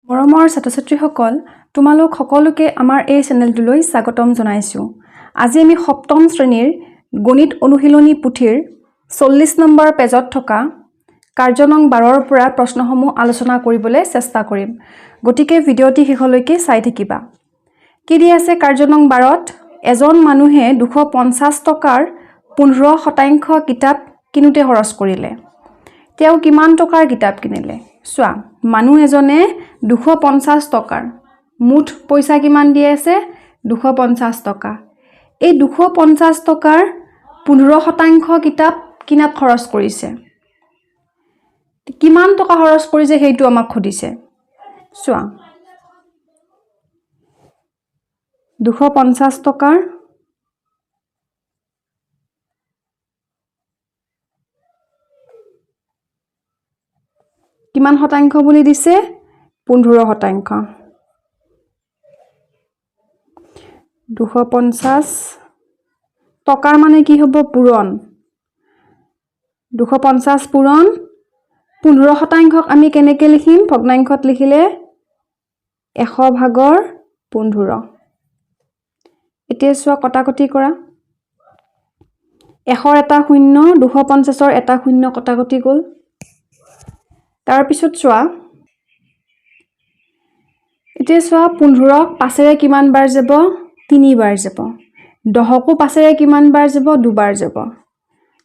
মৰমৰ ছাত্ৰ-ছাত্ৰীসকল, তোমালোক সকলোকে আমাৰ এই চেনেলটোলৈ স্বাগতম জনাইছোঁ। আজি আমি সপ্তম শ্ৰেণীৰ গণিত অনুশীলনী পুথিৰ 40 নম্বৰ পেজত থকা কাৰ্য নং 12ৰ পৰা প্ৰশ্নসমূহ আলোচনা কৰিবলৈ চেষ্টা কৰিম। গতিকে ভিডিঅ'টি শেষলৈকে চাই থাকিবা। কি দি আছে কাৰ্য নং 12ত? এজন মানুহে 250 টকাৰ 15% কিতাপ কিনোতে খৰচ কৰিলে। তেওঁ কিমান টকাৰ কিতাপ কিনিলে? চোৱা, মানুহ এজনে 250 টকাৰ মুঠ পইচা কিমান দি আছে? 250 টকা। এই 250 টকাৰ 15% কিতাপ কিনাত খৰচ কৰিছে। কিমান টকা খৰচ কৰিছে সেইটো আমাক সুধিছে। চোৱা, 250 টকাৰ কিমান শতাংশ বুলি দিছে? 15%। 250 টকাৰ মানে কি হ'ব? পূৰণ। 250 পূৰণ 15%ক আমি কেনেকৈ লিখিম? ভগ্নাংশত লিখিলে 100/15। এতিয়া চোৱা, কটাকটি কৰা। 100ৰ এটা শূন্য, 250ৰ এটা শূন্য কটাকটি গ'ল। তাৰপিছত চোৱা, এতিয়া চোৱা, 15ক 5ৰে কিমান বাৰ যাব? 3 বাৰ যাব। 10কো 5ৰে কিমান বাৰ যাব? 2 বাৰ যাব।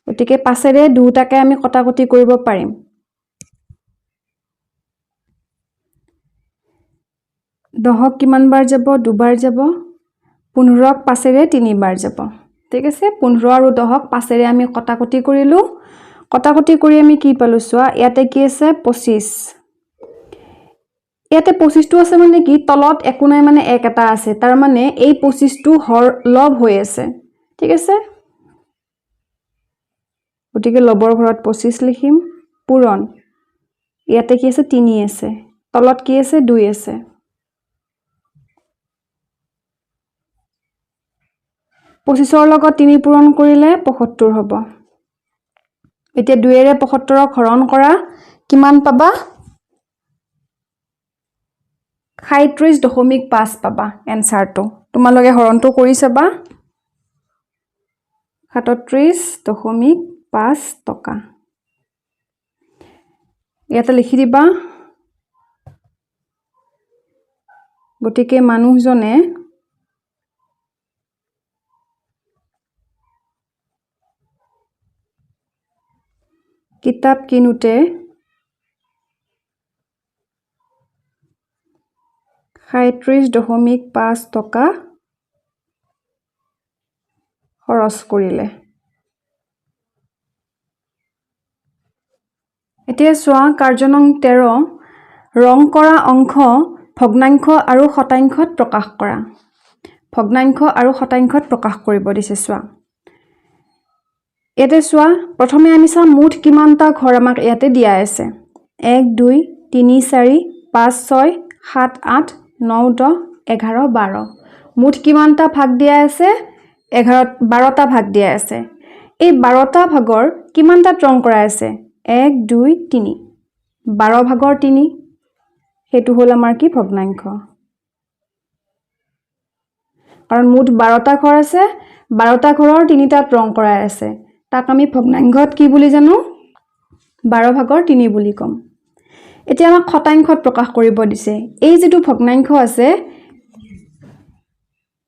গতিকে 5ৰে দুটাকে আমি কটাকটি কৰিব পাৰিম। 10ক কিমান বাৰ যাব? 2 বাৰ যাব। 15ক 5ৰে 3 বাৰ যাব। ঠিক আছে, 15 আৰু 10ক 5ৰে আমি কটাকটি কৰিলোঁ। কটাকটি কৰি আমি কি পালোঁ? চোৱা, ইয়াতে কি আছে? 25। ইয়াতে 25টো আছে মানে কি? তলত একো নাই মানে 1 এটা আছে। তাৰ মানে এই 25টো লব হৈ আছে। ঠিক আছে, গতিকে লবৰ ঘৰত 25 লিখিম। পূৰণ, ইয়াতে কি আছে? 3 আছে। তলত কি আছে? 2 আছে। পঁচিছৰ লগত 3 পূৰণ কৰিলে 75 হ'ব। এতিয়া 2ৰে 75ক হৰণ কৰা, কিমান পাবা? 37.5 পাবা এনচাৰটো। তোমালোকে হৰণটো কৰি চাবা। 37.5 টকা। ইয়াতে লিখি দিবা। গতিকে মানুহজনে কিতাপ কিনোতে 37.5 টকা খৰচ কৰিলে। এতিয়া চোৱা, কাৰ্য নং 13, ৰং কৰা অংশ ভগ্নাংশ আৰু শতাংশত প্ৰকাশ কৰা। ভগ্নাংশ আৰু শতাংশত প্ৰকাশ কৰিব দিছে। চোৱা, ইয়াতে চোৱা, প্ৰথমে আমি চাম মুঠ কিমানটা ঘৰ আমাক ইয়াতে দিয়া আছে। 1 2 3 4 5 6 7 8 9 10 11 12। মুঠ কিমানটা ভাগ দিয়া আছে? 12টা ভাগ দিয়া আছে। এই 12টা ভাগৰ কিমানটাত ৰং কৰা আছে? 1 2 3। 12/3 সেইটো হ'ল আমাৰ কি? ভগ্নাংশ। কাৰণ মুঠ 12টা ঘৰ আছে, 12টা ঘৰৰ 3টাত ৰং কৰা আছে। তাক আমি ভগ্নাংশত কি বুলি জানো? 12/3 বুলি ক'ম। এতিয়া আমাক শতাংশত প্ৰকাশ কৰিব দিছে। এই যিটো ভগ্নাংশ আছে,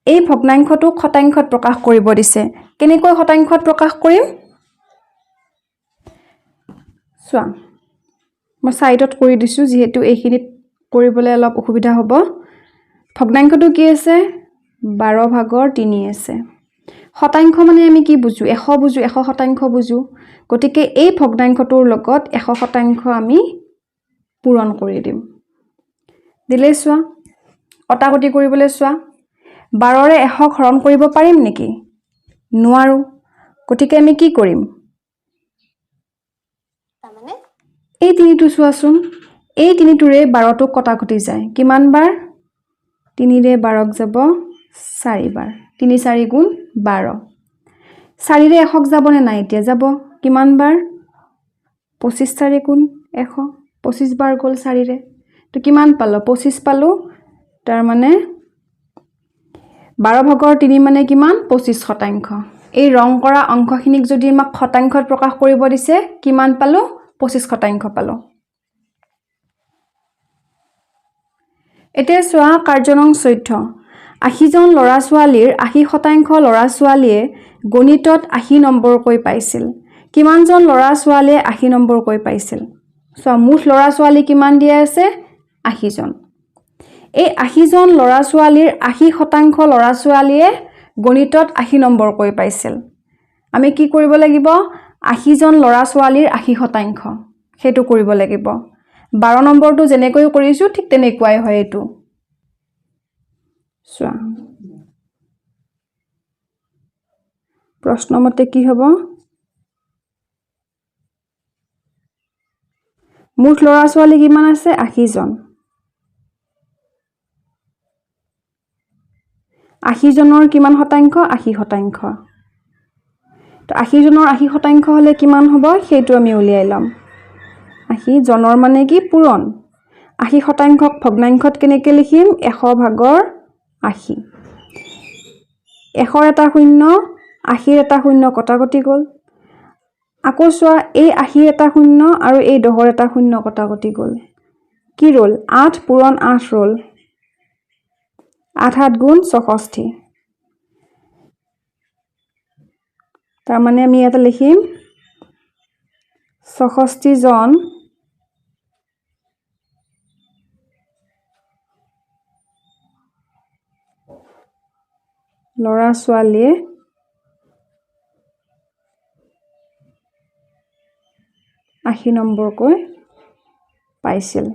এই ভগ্নাংশটোক শতাংশত প্ৰকাশ কৰিব দিছে। কেনেকৈ শতাংশত প্ৰকাশ কৰিম? চোৱা, মই সাইডত কৰি দিছোঁ যিহেতু এইখিনিত কৰিবলৈ অলপ অসুবিধা হ'ব। ভগ্নাংশটো কি আছে? 12/3 আছে। শতাংশ মানে আমি কি বুজো? 100 বুজো, 100% বুজো। গতিকে এই ভগ্নাংশটোৰ লগত 100% আমি পূৰণ কৰি দিম। দিলে চোৱা, কটাকটি কৰিবলৈ চোৱা, 12ৰে 100ক হৰণ কৰিব পাৰিম নেকি? নোৱাৰো। গতিকে আমি কি কৰিম? এই 3টো চোৱাচোন, এই 3টোৰে 12টোক কটাকটি যায়। কিমান বাৰ? 3ৰে 12ক যাব 4 বাৰ। 3 4 গুণ 12। 4ৰে 100ক যাবনে নাই? এতিয়া যাব। কিমান বাৰ? 25 4 গুণ 100। 25 বাৰ গ'ল 4ৰে। তো কিমান পালো 25 পালো তাৰ মানে 12/3 মানে কিমান 25%। এই ৰং কৰা অংকখিনিক যদি আমাক শতাংশত প্ৰকাশ কৰিব দিছে কিমান পালো 25% পালো। এতিয়া চোৱা কাৰ্য নং 14 80 জন ল'ৰা ছোৱালীৰ 80% ল'ৰা ছোৱালীয়ে গণিতত 80 নম্বৰকৈ পাইছিল। কিমান জন ল'ৰা ছোৱালীয়ে 80 নম্বৰকৈ পাইছিল? চোৱা মুঠ ল'ৰা ছোৱালী কিমান দিয়া আছে 80 জন। এই 80 জন ল'ৰা ছোৱালীৰ 80% ল'ৰা ছোৱালীয়ে গণিতত 80 নম্বৰকৈ পাইছিল। আমি কি কৰিব লাগিব 80 জন ল'ৰা ছোৱালীৰ 80% সেইটো কৰিব লাগিব। 12 নম্বৰটো যেনেকৈ কৰিছো ঠিক তেনেকুৱাই হয় এটো। চোৱা প্ৰশ্নমতে কি হ'ব মুঠ ল'ৰা ছোৱালী কিমান আছে 80 জন। 80 জনৰ কিমান শতাংশ 80%। তো 80 জনৰ 80% হলে কিমান হ'ব সেইটো আমি উলিয়াই লম। 80 জনৰ মানে কি পূৰণ 80%ক ভগ্নাংশত কেনেকৈ লিখিম 100/80। 100 এটা শূন্য 80 এটা শূন্য কটাকটি গ'ল। আকৌ চোৱা এই 80 এটা শূন্য আৰু এই 10 এটা শূন্য কটাকটি গ'ল। কি ৰ'ল 8 পূৰণ 8 ৰ'ল 8 গুণ 64। তাৰ মানে আমি এটা লিখিম 64 জন ল'ৰা ছোৱালীয়ে 80 নম্বৰকৈ পাইছিল।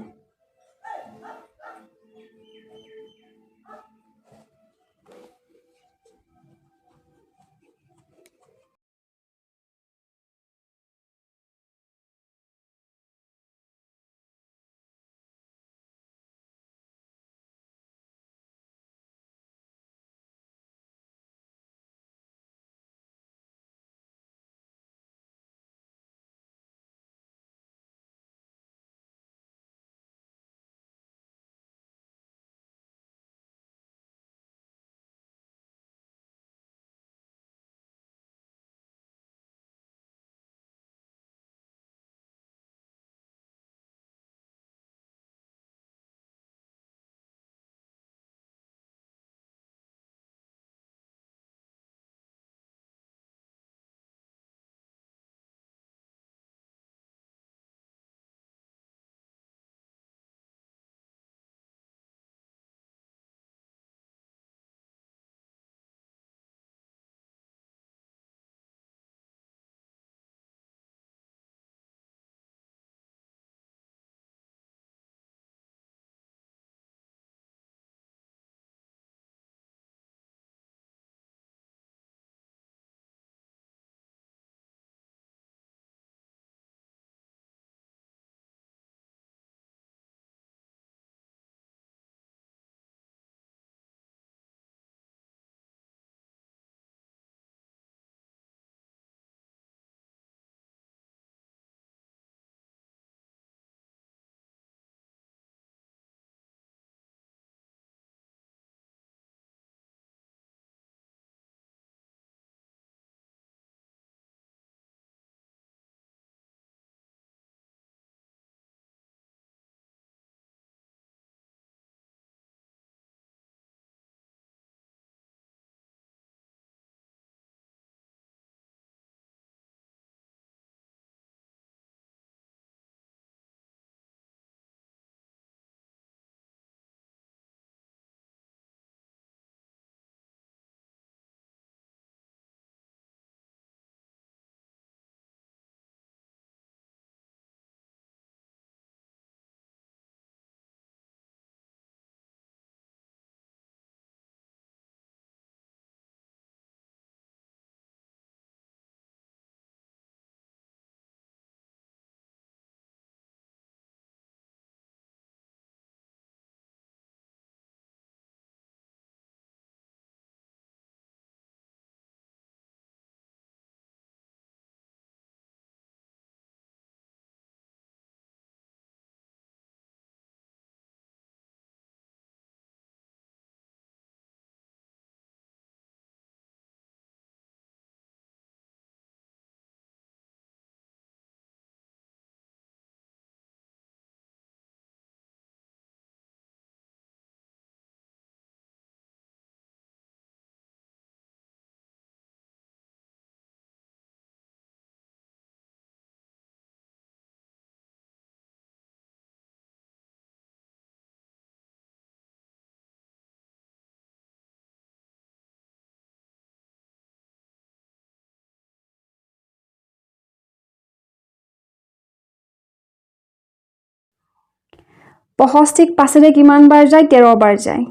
65 5ৰে কিমান বাৰ যায় 13 বাৰ যায়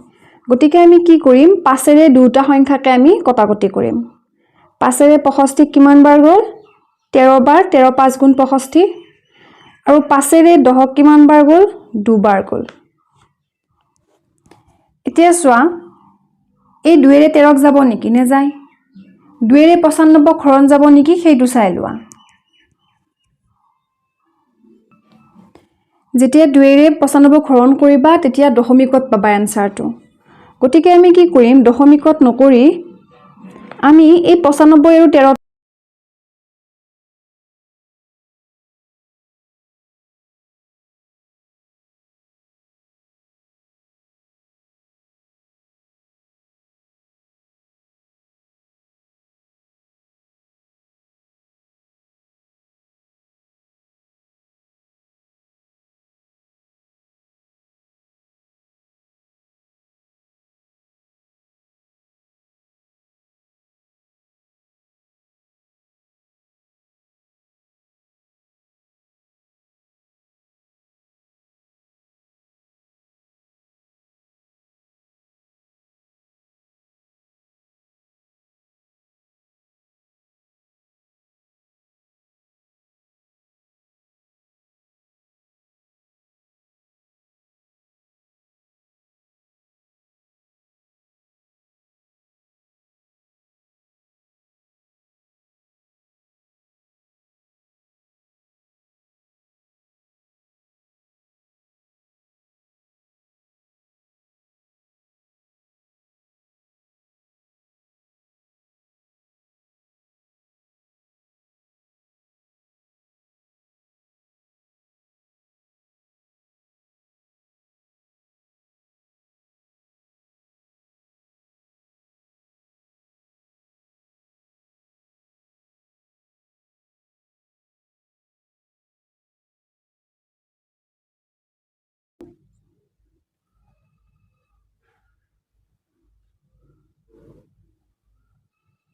গতিকে আমি কি কৰিম 5ৰে দুটা সংখ্যাকে আমি কটাকটি কৰিম 5ৰে 65 কিমান বাৰ গ'ল 13 বাৰ 13 5 গুণ 65 আৰু 5ৰে 10 কিমান বাৰ গ'ল দুবাৰ গ'ল এতিয়া চোৱা এই 2ৰে 13ক যাব নেকি নে যায় 2ৰে 95 খৰণ যাব নেকি সেইটো চাই লোৱা যেতিয়া 2ৰে 95 খৰণ কৰিবা তেতিয়া দশমিকত পাবা এনসাৰটো গতিকে আমি কি কৰিম দশমিকত নকৰি আমি এই 95 আৰু 13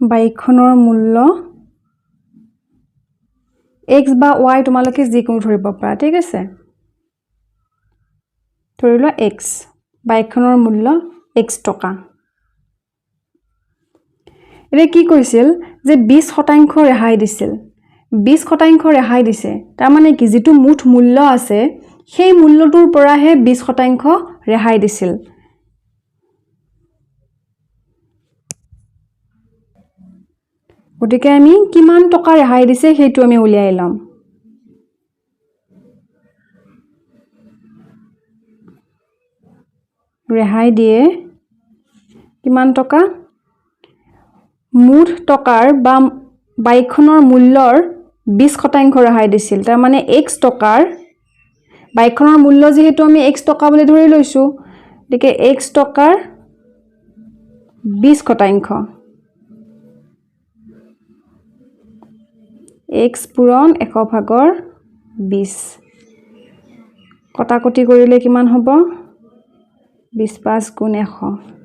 বাইকখনৰ মূল্য x বা y তোমালোকে যিকোনো ধৰিব পাৰা ঠিক আছে ধৰি লোৱা x বাইকখনৰ মূল্য x টকা এনে কি কৈছিল যে 20% ৰেহাই দিছিল 20% ৰেহাই দিছে তাৰ মানে কি যেটো মুঠ মূল্য আছে সেই মূল্যটোৰ পৰাহে 20% ৰেহাই দিছিল গতিকে আমি কিমান টকা ৰেহাই দিছে সেইটো আমি উলিয়াই লম ৰেহাই দিয়ে কিমান টকা মুঠ টকাৰ বা বাইকখনৰ মূল্যৰ 20% ৰেহাই দিছিল তাৰ মানে x টকাৰ বাইকখনৰ মূল্য যেহেতু আমি x টকা বুলি ধৰি লৈছো গতিকে x টকাৰ 20% x পূৰণ 100/20 কটাকটি কৰিলে কিমান হ'ব 20 5 গুণ 100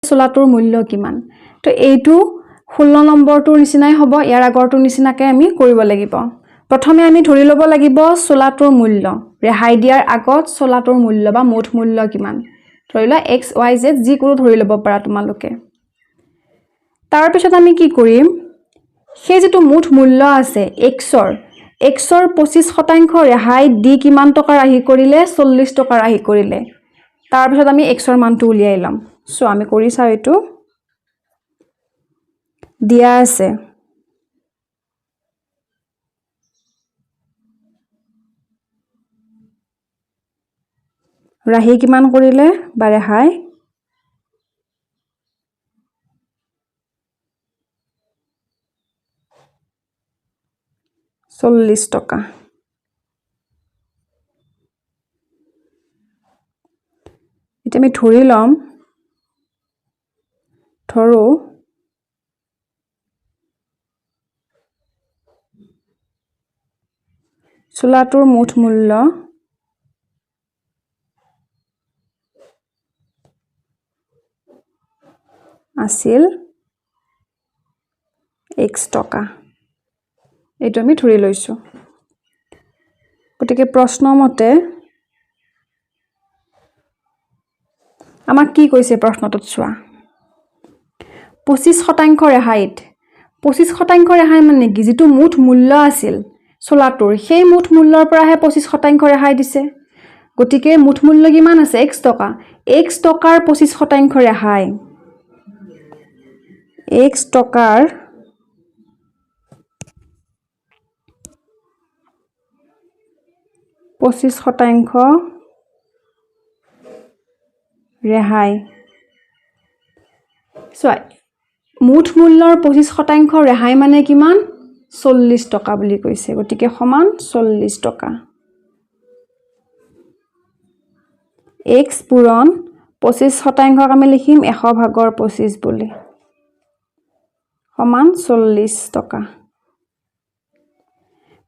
চোলাটোৰ মূল্য কিমান তো এইটো 16 নম্বৰটোৰ নিচিনাই হ'ব ইয়াৰ আগৰটোৰ নিচিনাকৈ আমি কৰিব লাগিব প্ৰথমে আমি ধৰি ল'ব লাগিব চোলাটোৰ মূল্য ৰেহাই দিয়াৰ আগত চোলাটোৰ মূল্য বা মুঠ মূল্য কিমান ধৰি লোৱা x y z যিকোনো ধৰি ল'ব পাৰা তোমালোকে তাৰ পিছত আমি কি কৰিম সেই যেটো মুঠ মূল্য আছে xৰ 25% ৰেহাই দি কিমান টকা ৰাহি কৰিলে 40 টকা ৰাহি কৰিলে তাৰ পিছত আমি xৰ মানটো উলিয়াই লম সো আমি কৰি চাও এটো দিয়া আছে ৰাহি কিমান কৰিলে বা ৰেহাই 40 টকা এটা আমি ধৰি লম ধৰো চোলাটোৰ মুঠ মূল্য আছিল x টকা এইটো আমি ধৰি লৈছো গতিকে প্ৰশ্ন মতে আমাক কি কৈছে প্ৰশ্নটোত চোৱা 25% ৰেহাইত 25% ৰেহাই মানে কি যেটো মুঠ মূল্য আছিল চোলাটোৰ সেই মুঠ মূল্যৰ পৰাহে 25% ৰেহাই দিছে গতিকে মুঠ মূল্য কিমান আছে x টকা x টকাৰ 25% ৰেহাই x টকাৰ 25% ৰেহাই সো মুঠ মূল্যৰ 25% ৰেহাই মানে কিমান 40 টকা বুলি কৈছে গতিকে সমান 40 টকা x পূৰণ 25% আমি লিখিম 100 ভাগৰ 25 বুলি সমান 40 টকা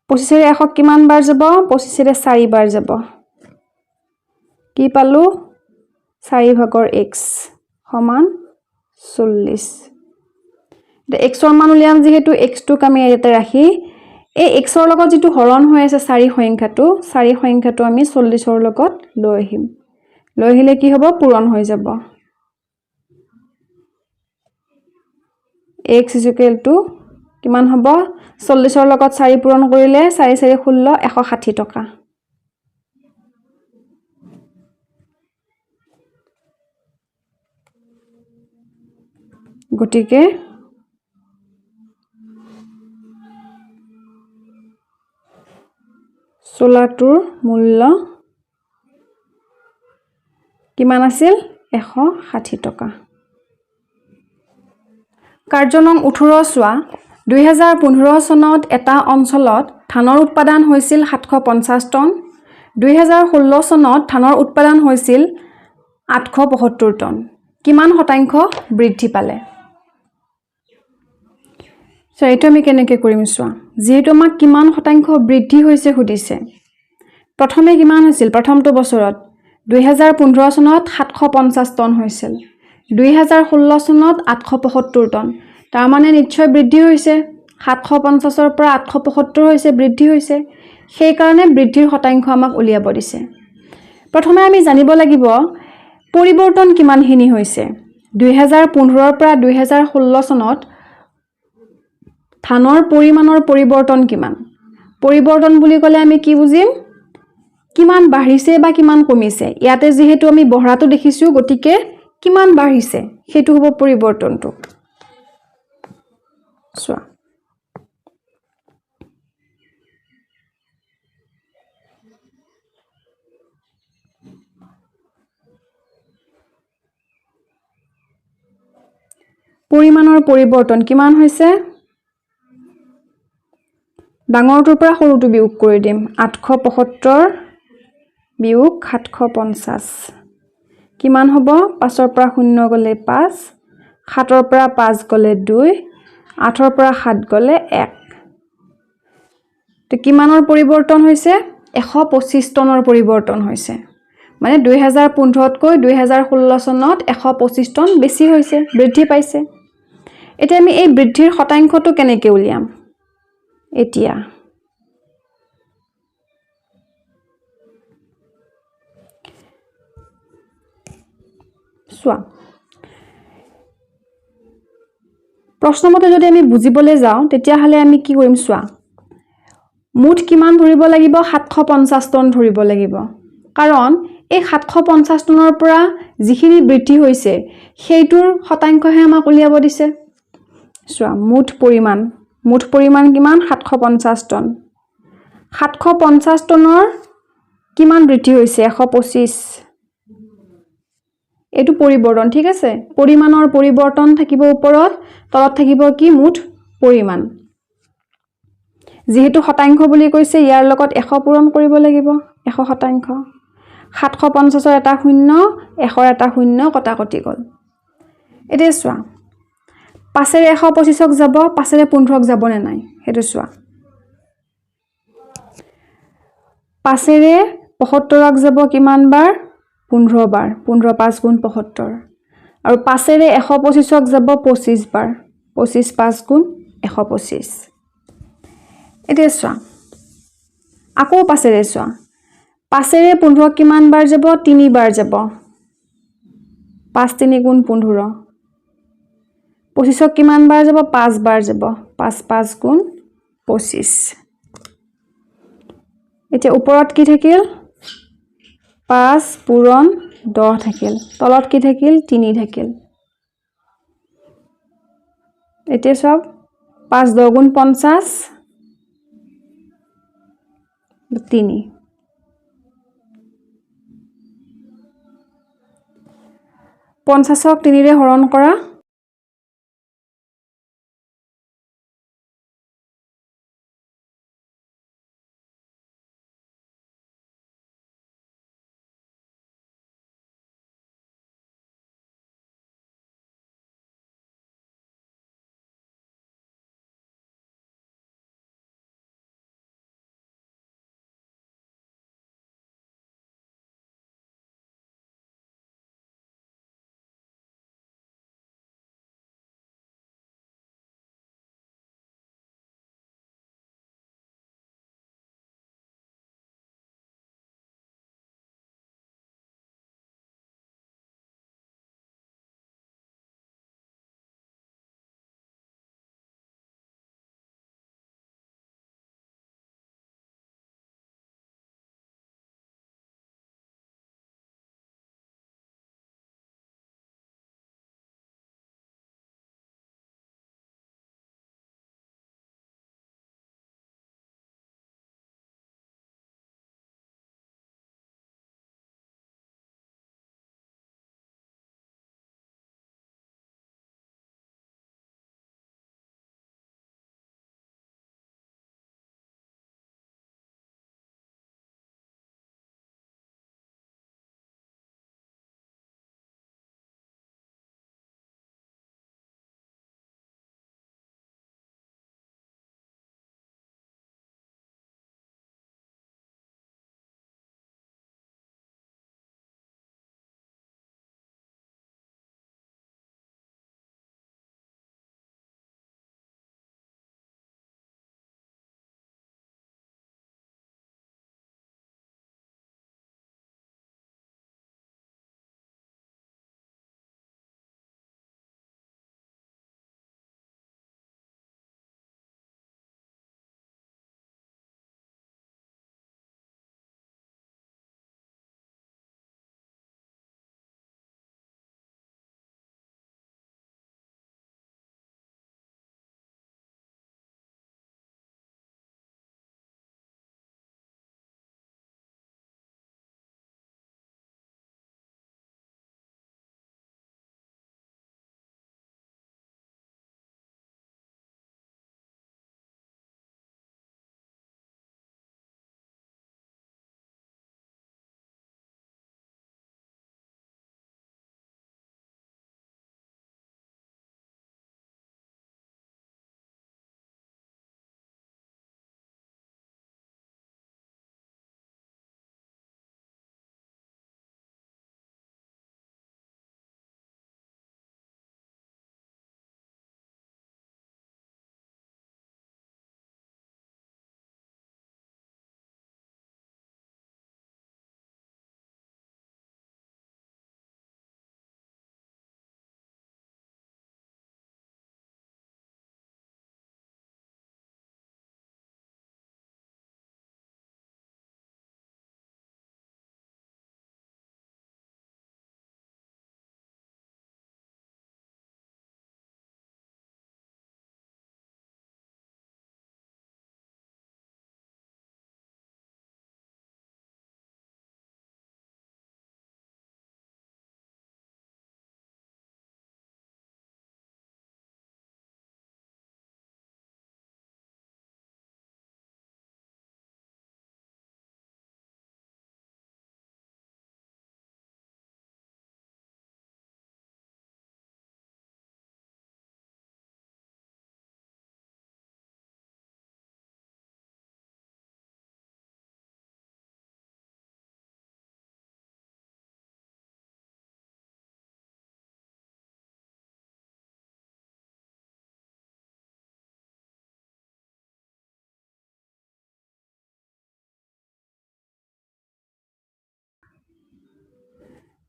25 ৰে 100 কিমান বাৰ যাব 25 ৰে 4 বাৰ যাব কি পালো 4 ভাগৰ x সমান 40 x ৰ মান উলিয়াম যেহেতু x টোক আমি ইয়াতে ৰাখি এই x ৰ লগত যেটো হৰণ হৈ আছে 4 সংখ্যাটো আমি 40 ৰ লগত লৈ আহিম লৈ আহিলে কি হ'ব পূৰণ হৈ যাব x কিমান হ'ব 40 ৰ লগত 4 পূৰণ কৰিলে 4 4 16 160 টকা গতিকে চোলাটোৰ মূল্য কিমান আছিল 160 টকা কাৰ্য নং 18 চোৱা 2015 চনত এটা অঞ্চলত ধানৰ উৎপাদন হৈছিল 750 টন 2016 চনত ধানৰ উৎপাদন হৈছিল 875 টন কিমান শতাংশ বৃদ্ধি পালে সো এইটো আমি কেনেকৈ কৰিম চোৱা যেহেতু আমাক কিমান শতাংশ বৃদ্ধি হৈছে সুধিছে প্ৰথমে কিমান আছিল প্ৰথমটো বছৰত 2015 চনত 750 টন হৈছিল 2016 চনত 875 টন তাৰ মানে নিশ্চয় বৃদ্ধি হৈছে 750 ৰ পৰা 875 হৈছে বৃদ্ধি হৈছে সেই কাৰণে বৃদ্ধিৰ শতাংশ আমাক উলিয়াব দিছে প্ৰথমে আমি জানিব লাগিব পৰিৱৰ্তন কিমানখিনি হৈছে 2015 ৰ পৰা 2016 চনত ধানৰ পৰিমাণৰ পৰিৱৰ্তন কিমান পৰিৱৰ্তন বুলি ক'লে আমি কি বুজিম কিমান বাঢ়িছে বা কিমান কমিছে ইয়াতে যেহেতু আমি বঢ়াটো দেখিছো গতিকে কিমান বাঢ়িছে হেতু হ'ব পৰিৱৰ্তনটো চোৱা পৰিমাণৰ পৰিৱৰ্তন কিমান হৈছে ডাঙৰটোৰ পৰা সৰুটো বিয়োগ কৰি দিম 875 বিয়োগ 750 কিমান হ'ব 5 ৰ পৰা 0 গলে 5 7 ৰ পৰা 5 গলে 2 8 ৰ পৰা 7 গলে 1 তো কিমানৰ পৰিৱৰ্তন হৈছে 125 টনৰ পৰিৱৰ্তন হৈছে মানে 2015তকৈ 2016 চনত 125 টন বেছি হৈছে, বৃদ্ধি পাইছে। এতিয়া আমি এই বৃদ্ধিৰ শতাংশটো কেনেকৈ উলিয়াম? এতিয়া চোৱা, প্ৰশ্নমতে যদি আমি বুজিবলৈ যাওঁ তেতিয়াহ'লে আমি কি কৰিম চোৱা, মুঠ কিমান ধৰিব লাগিব? 750 টন ধৰিব লাগিব, কাৰণ এই 750 টনৰ পৰা যিখিনি বৃদ্ধি হৈছে সেইটোৰ শতাংশহে আমাক উলিয়াব দিছে। চোৱা, মুঠ পৰিমাণ কিমান? 750 টন। 750 টনৰ কিমান বৃদ্ধি হৈছে? 125। এইটো পৰিৱৰ্তন, ঠিক আছে? পৰিমাণৰ পৰিৱৰ্তন থাকিব ওপৰত, তলত থাকিব কি? মুঠ পৰিমাণ। যেহেতু শতাংশ বুলি কৈছে, ইয়াৰ লগত 100 পূৰণ কৰিব লাগিব, 100%। 750ৰ এটা শূন্য, 100ৰ এটা শূন্য কটাকটি গ'ল। এতিয়া চোৱা, 5ৰে 125ক যাব, 5ৰে 15ক যাব নে নাই সেইটো চোৱা। 5ৰে 75ক যাব কিমান বাৰ? 15 বাৰ। 15 5 গুণ 75। আৰু 5ৰে 125ক যাব 25 বাৰ। 25 5 গুণ 125। এতিয়া চোৱা, আকৌ 5ৰে চোৱা, 5ৰে 15ক কিমান বাৰ যাব? 3 বাৰ যাব। 5 3 গুণ 15। 25ক কিমান বাৰ যাব? 5 বাৰ যাব। 5 5 গুণ 25। এতিয়া ওপৰত কি থাকিল? 5 পূৰণ 10 থাকিল, তলত কি থাকিল? 3 থাকিল। এতিয়া সব 5 10 গুণ 50, 3। 50ক 3ৰে হৰণ কৰা,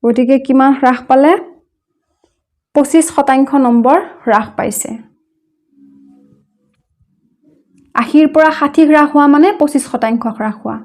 গতিকে কিমান হ্ৰাস পালে 25% নম্বৰ হ্ৰাস পাইছে 80 পৰা 60 হ্ৰাস হোৱা মানে 25% হ্ৰাস হোৱা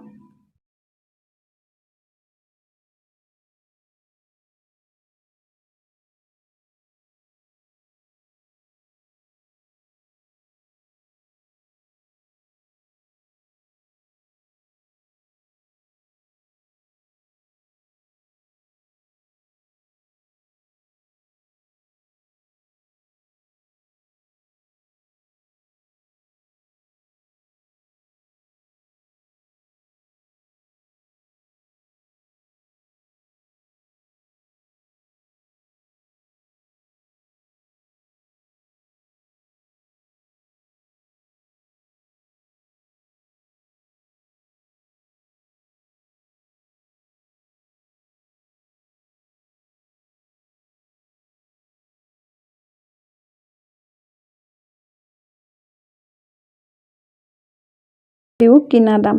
বিয়োগ কিনা দাম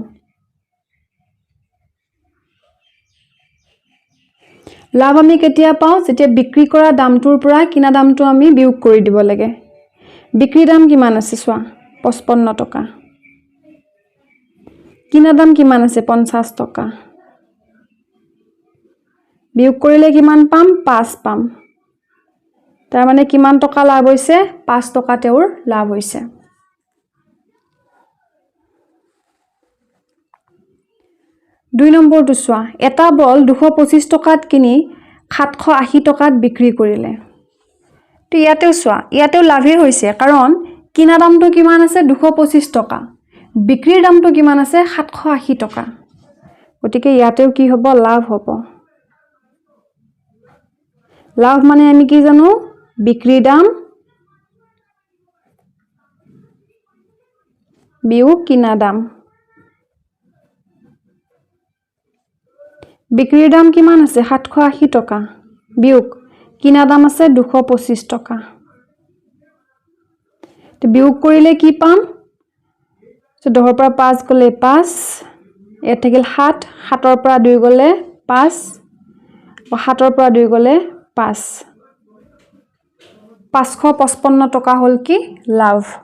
লাভ আমি কেতিয়া পাওঁ যেতিয়া বিক্ৰী কৰা দামটোৰ পৰা কিনা দামটো আমি বিয়োগ কৰি দিব লাগে বিক্ৰী দাম কিমান আছে চোৱা 55 টকা কিনা দাম কিমান আছে 50 টকা বিয়োগ কৰিলে কিমান পাম 5 পাম তাৰ মানে কিমান টকা লাভ হৈছে 5 টকা তেওঁৰ লাভ হৈছে 2 নম্বৰটো চোৱা এটা বল 225 টকাত কিনি 780 টকাত বিক্ৰী কৰিলে তো ইয়াতেও চোৱা ইয়াতেও লাভে হৈছে কাৰণ কিনা দামটো কিমান আছে 225 টকা বিক্ৰীৰ দামটো কিমান আছে 780 টকা গতিকে ইয়াতেও কি হ'ব লাভ হ'ব লাভ মানে আমি কি জানো বিক্ৰীৰ দাম বিয়োগ কিনা দাম বিক্ৰীৰ দাম কিমান আছে 780 টকা বিয়োগ কিনা দাম আছে 225 টকা তো বিয়োগ কৰিলে কি পাম 10 পৰা 5 গলে 5 এত থাকিল 7 7 পৰা 2 গলে 5 7 পৰা 2 গলে 5 555 টকা হল কি লাভ